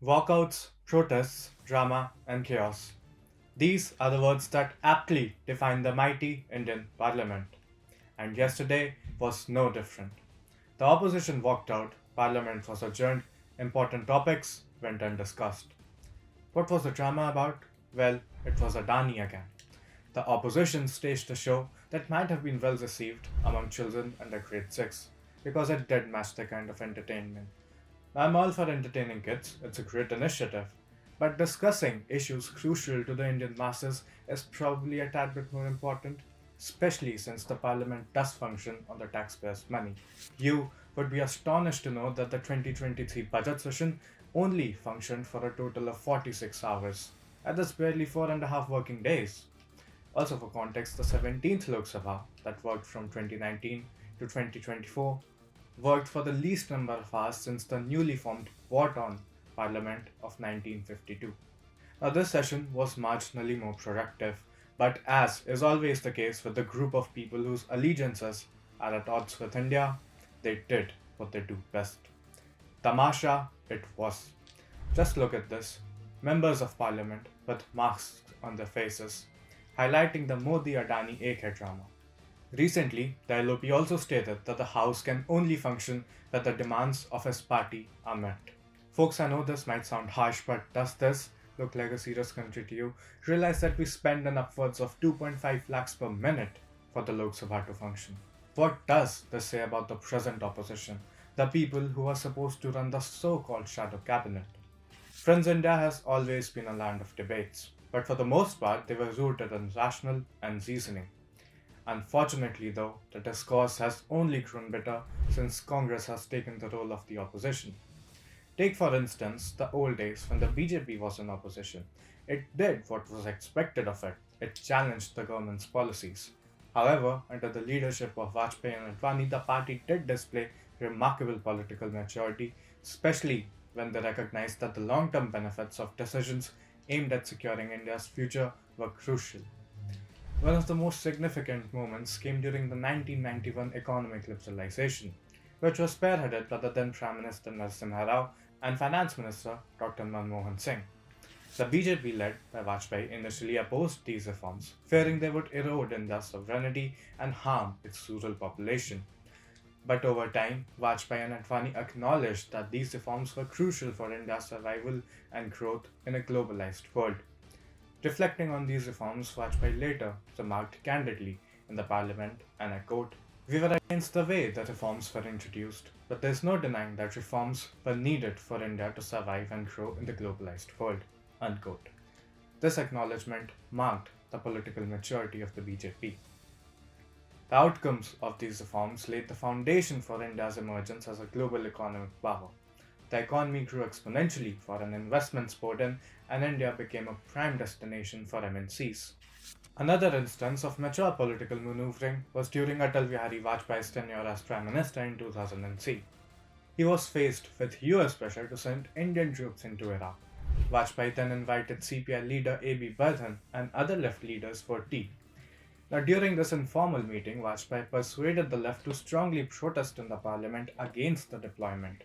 Walkouts, protests, drama, and chaos. These are the words that aptly define the mighty Indian Parliament. And yesterday was no different. The opposition walked out, Parliament was adjourned, important topics went undiscussed. What was the drama about? Well, it was Adani again. The opposition staged a show that might have been well received among children under grade 6 because it did match the kind of entertainment. I'm all for entertaining kids, it's a great initiative. But discussing issues crucial to the Indian masses is probably a tad bit more important, especially since the parliament does function on the taxpayers' money. You would be astonished to know that the 2023 budget session only functioned for a total of 46 hours, and that's barely 4.5 working days. Also, for context, the 17th Lok Sabha, that worked from 2019 to 2024, worked for the least number of hours since the newly formed war torn Parliament of 1952. Now, this session was marginally more productive, but as is always the case with the group of people whose allegiances are at odds with India, they did what they do best. Tamasha it was. Just look at this. Members of parliament with masks on their faces, highlighting the Modi Adani AK drama. Recently, the LOP also stated that the House can only function when the demands of his party are met. Folks, I know this might sound harsh, but does this look like a serious country to you? Realize that we spend an upwards of 2.5 lakhs per minute for the Lok Sabha to function. What does this say about the present opposition, the people who are supposed to run the so called shadow cabinet? Friends, India has always been a land of debates, but for the most part, they were rooted in rational and reasoning. Unfortunately, though, the discourse has only grown bitter since Congress has taken the role of the opposition. Take, for instance, the old days when the BJP was in opposition. It did what was expected of it, it challenged the government's policies. However, under the leadership of Vajpayee and Advani, the party did display remarkable political maturity, especially when they recognized that the long term benefits of decisions aimed at securing India's future were crucial. One of the most significant moments came during the 1991 economic liberalization, which was spearheaded by the then Prime Minister Narasimha Rao and Finance Minister Dr. Manmohan Singh. The BJP, led by Vajpayee, initially opposed these reforms, fearing they would erode India's sovereignty and harm its rural population. But over time, Vajpayee and Advani acknowledged that these reforms were crucial for India's survival and growth in a globalized world. Reflecting on these reforms, Vajpayee later remarked candidly in the parliament, and I quote, "We were against the way the reforms were introduced, but there's no denying that reforms were needed for India to survive and grow in the globalized world." Unquote. This acknowledgement marked the political maturity of the BJP. The outcomes of these reforms laid the foundation for India's emergence as a global economic power. The economy grew exponentially, foreign investments poured in, and India became a prime destination for MNCs. Another instance of mature political maneuvering was during Atal Bihari Vajpayee's tenure as Prime Minister in 2003. He was faced with US pressure to send Indian troops into Iraq. Vajpayee then invited CPI leader A.B. Bardhan and other left leaders for tea. Now, during this informal meeting, Vajpayee persuaded the left to strongly protest in the parliament against the deployment.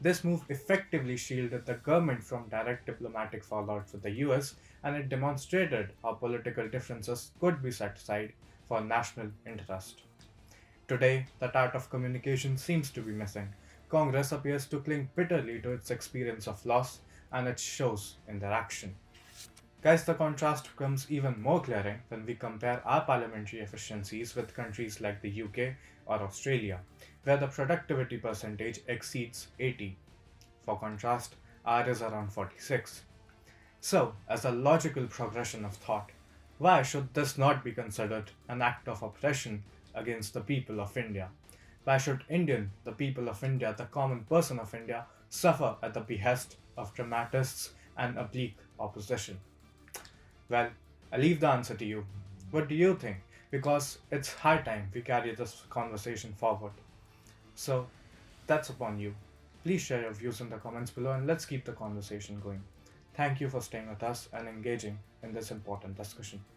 This move effectively shielded the government from direct diplomatic fallout with the US, and it demonstrated how political differences could be set aside for national interest. Today, that art of communication seems to be missing. Congress appears to cling bitterly to its experience of loss, and it shows in their action. Guys, the contrast becomes even more glaring when we compare our parliamentary efficiencies with countries like the UK or Australia, where the productivity percentage exceeds 80. For contrast, ours is around 46. So, as a logical progression of thought, why should this not be considered an act of oppression against the people of India? Why should the people of India, the common person of India, suffer at the behest of dramatists and oblique opposition? Well, I leave the answer to you. What do you think? Because it's high time we carry this conversation forward. So, that's upon you. Please share your views in the comments below and let's keep the conversation going. Thank you for staying with us and engaging in this important discussion.